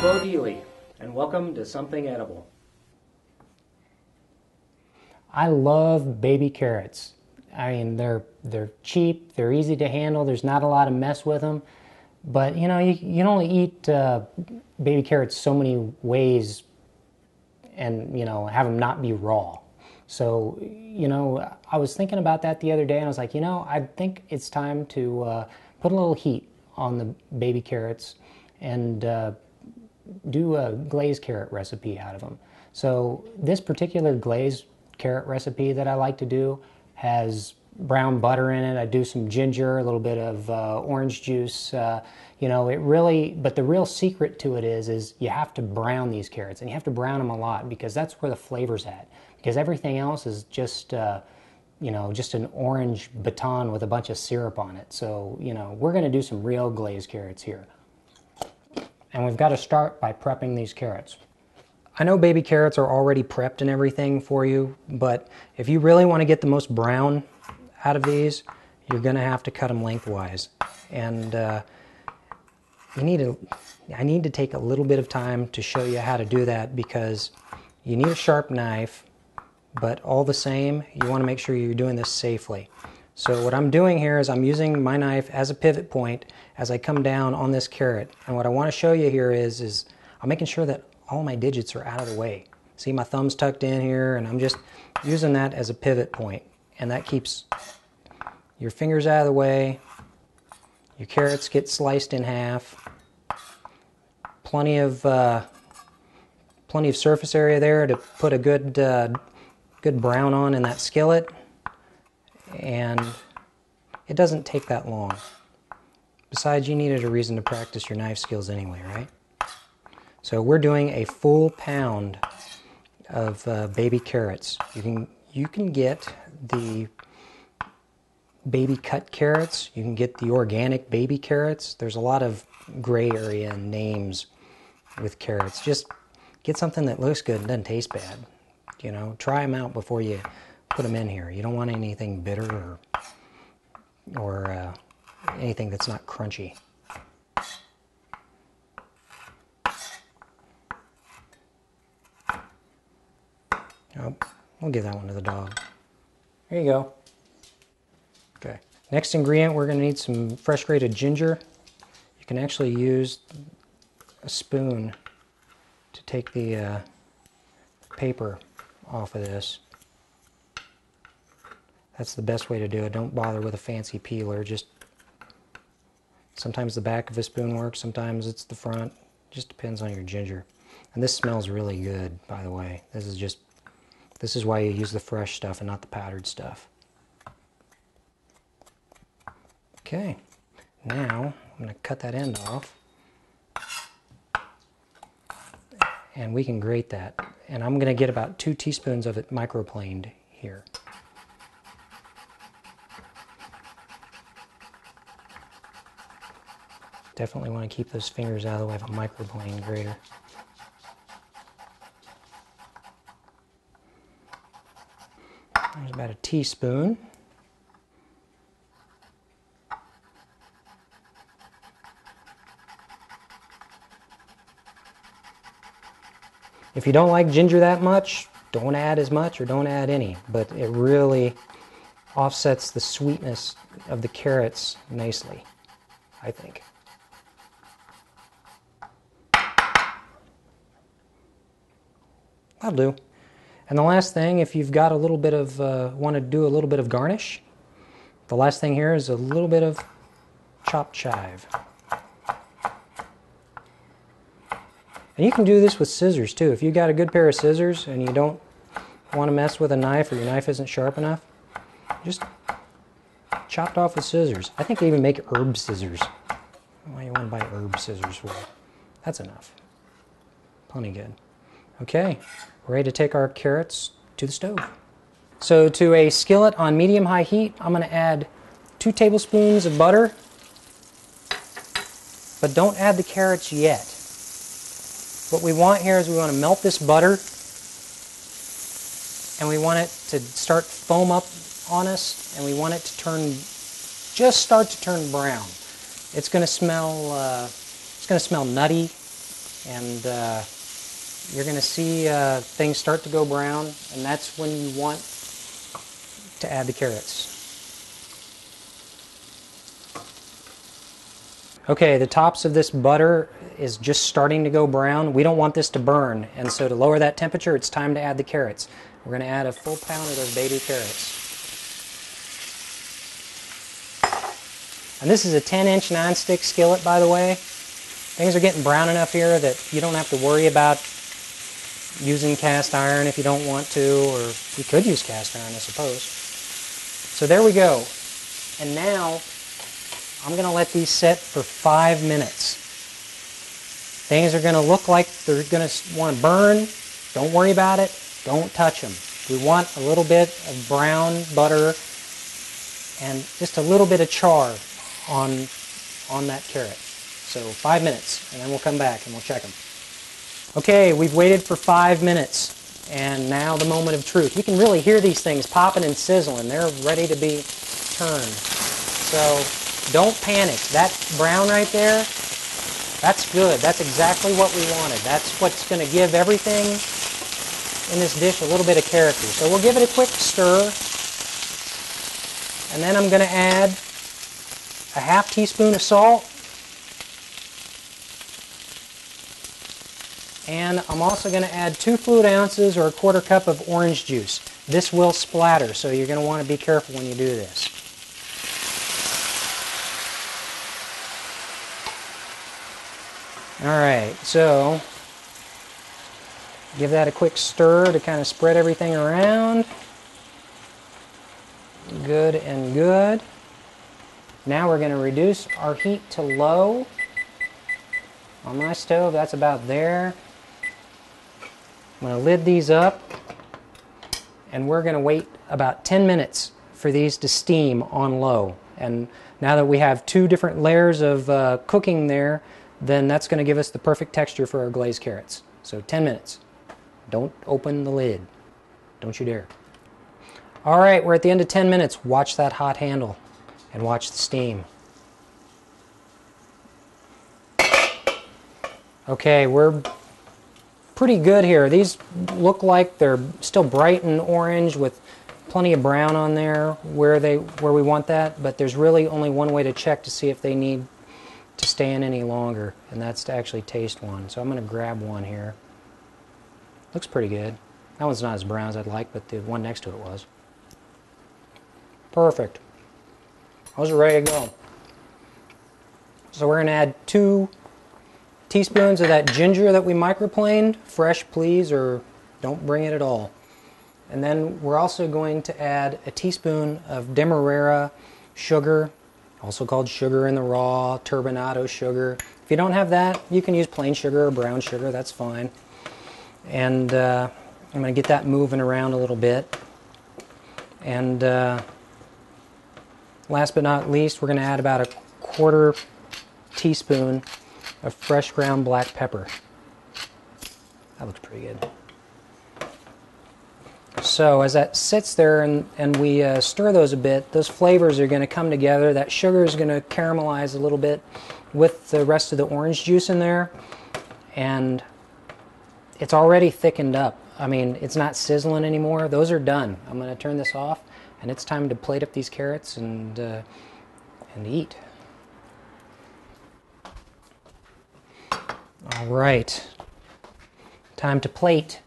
Hello Dealey, and welcome to Something Edible. I love baby carrots. I mean, they're cheap, they're easy to handle, there's not a lot of mess with them. But you know, you can only eat baby carrots so many ways and, you know, have them not be raw. So, you know, I was thinking about that the other day and I was like, you know, I think it's time to put a little heat on the baby carrots and do a glazed carrot recipe out of them. So this particular glazed carrot recipe that I like to do has brown butter in it. I do some ginger, a little bit of orange juice. You know, it really, but the real secret to it is you have to brown these carrots, and you have to brown them a lot because that's where the flavor's at. Because everything else is just, you know, just an orange baton with a bunch of syrup on it. So, you know, we're going to do some real glazed carrots here. And we've got to start by prepping these carrots. I know baby carrots are already prepped and everything for you, but if you really want to get the most brown out of these, you're going to have to cut them lengthwise. And I need to take a little bit of time to show you how to do that because you need a sharp knife, but all the same, you want to make sure you're doing this safely. So what I'm doing here is I'm using my knife as a pivot point as I come down on this carrot. And what I want to show you here is I'm making sure that all my digits are out of the way. See, my thumb's tucked in here, and I'm just using that as a pivot point. And that keeps your fingers out of the way. Your carrots get sliced in half. Plenty of surface area there to put a good brown on in that skillet. And it doesn't take that long. Besides, you needed a reason to practice your knife skills anyway, right? So we're doing a full pound of baby carrots. You can get the baby cut carrots. You can get the organic baby carrots. There's a lot of gray area and names with carrots. Just get something that looks good and doesn't taste bad. You know, try them out before you put them in here. You don't want anything bitter or anything that's not crunchy. Oh, we'll give that one to the dog. There you go. Okay. Next ingredient, we're going to need some fresh grated ginger. You can actually use a spoon to take the paper off of this. That's the best way to do it. Don't bother with a fancy peeler. Just sometimes the back of a spoon works, sometimes it's the front. Just depends on your ginger. And this smells really good, by the way. This is why you use the fresh stuff and not the powdered stuff. Okay, now I'm going to cut that end off. And we can grate that. And I'm going to get about 2 teaspoons of it microplaned here. Definitely want to keep those fingers out of the way of a microplane grater. There's about a teaspoon. If you don't like ginger that much, don't add as much or don't add any, but it really offsets the sweetness of the carrots nicely, I think. That'll do. And the last thing, if you've got a little bit of, want to do a little bit of garnish, the last thing here is a little bit of chopped chive. And you can do this with scissors too. If you've got a good pair of scissors and you don't want to mess with a knife or your knife isn't sharp enough, just chop it off with scissors. I think they even make herb scissors. Why you want to buy herb scissors for? That's enough. Plenty good. Okay, we're ready to take our carrots to the stove. So to a skillet on medium-high heat, I'm going to add 2 tablespoons of butter, but don't add the carrots yet. What we want here is we want to melt this butter, and we want it to start foam up on us, and we want it to just start to turn brown. It's going to smell nutty. and you're going to see things start to go brown, and that's when you want to add the carrots. Okay, the tops of this butter is just starting to go brown. We don't want this to burn, and so to lower that temperature, it's time to add the carrots. We're going to add a full pound of those baby carrots. And this is a 10-inch nonstick skillet, by the way. Things are getting brown enough here that you don't have to worry about using cast iron if you don't want to, or you could use cast iron, I suppose. So there we go. And now I'm going to let these set for 5 minutes. Things are going to look like they're going to want to burn. Don't worry about it. Don't touch them. We want a little bit of brown butter and just a little bit of char on that carrot. So 5 minutes, and then we'll come back and we'll check them. Okay, we've waited for 5 minutes, and now the moment of truth. You can really hear these things popping and sizzling. They're ready to be turned. So don't panic. That brown right there, that's good. That's exactly what we wanted. That's what's going to give everything in this dish a little bit of character. So we'll give it a quick stir, and then I'm going to add a ½ teaspoon of salt, and I'm also going to add 2 fluid ounces or a 1/4 cup of orange juice. This will splatter, so you're going to want to be careful when you do this. Alright, so give that a quick stir to kind of spread everything around. Good and good. Now we're going to reduce our heat to low. On my stove, that's about there. I'm going to lid these up, and we're going to wait about 10 minutes for these to steam on low. And now that we have 2 different layers of cooking there, then that's going to give us the perfect texture for our glazed carrots. So 10 minutes. Don't open the lid. Don't you dare. All right, we're at the end of 10 minutes. Watch that hot handle and watch the steam. Okay, we're pretty good here. These look like they're still bright and orange with plenty of brown on there where we want that, but there's really only one way to check to see if they need to stay in any longer, and that's to actually taste one. So I'm going to grab one here. Looks pretty good. That one's not as brown as I'd like, but the one next to it was. Perfect. Those are ready to go. So we're going to add 2 teaspoons of that ginger that we microplaned. Fresh, please, or don't bring it at all. And then we're also going to add a teaspoon of demerara sugar, also called sugar in the raw, turbinado sugar. If you don't have that, you can use plain sugar or brown sugar, that's fine. And I'm going to get that moving around a little bit. And last but not least, we're going to add about a 1/4 teaspoon of fresh ground black pepper. That looks pretty good. So as that sits there and we stir those a bit, those flavors are going to come together. That sugar is going to caramelize a little bit with the rest of the orange juice in there. And it's already thickened up. I mean, it's not sizzling anymore. Those are done. I'm going to turn this off, and it's time to plate up these carrots and eat. All right. Time to plate.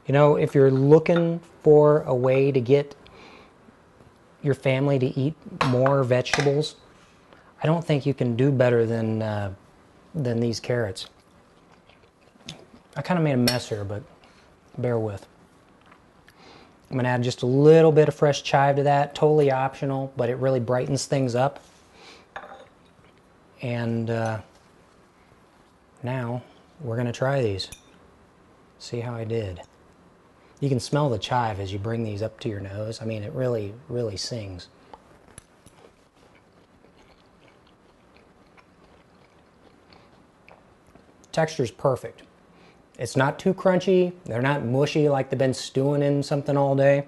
You know, if you're looking for a way to get your family to eat more vegetables, I don't think you can do better than these carrots. I kind of made a mess here, but bear with. I'm going to add just a little bit of fresh chive to that, totally optional, but it really brightens things up. And now we're going to try these. See how I did. You can smell the chive as you bring these up to your nose. I mean, it really, really sings. Texture's perfect. It's not too crunchy. They're not mushy like they've been stewing in something all day.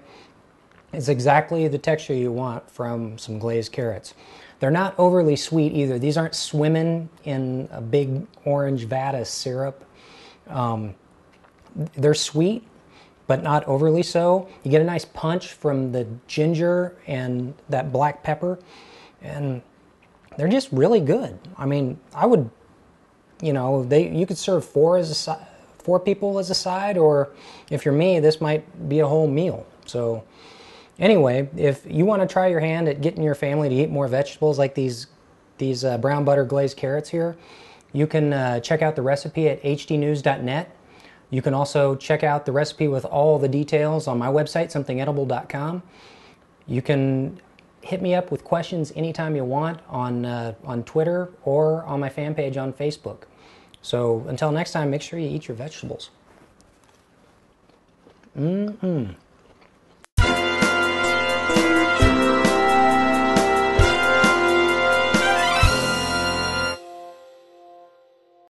It's exactly the texture you want from some glazed carrots. They're not overly sweet either. These aren't swimming in a big orange vat of syrup. They're sweet, but not overly so. You get a nice punch from the ginger and that black pepper, and they're just really good. I mean, I would, you could serve four people as a side, or if you're me, this might be a whole meal. So anyway, if you want to try your hand at getting your family to eat more vegetables like these brown butter glazed carrots here, you can check out the recipe at hdnews.net. You can also check out the recipe with all the details on my website, somethingedible.com. You can hit me up with questions anytime you want on Twitter or on my fan page on Facebook. So until next time, make sure you eat your vegetables.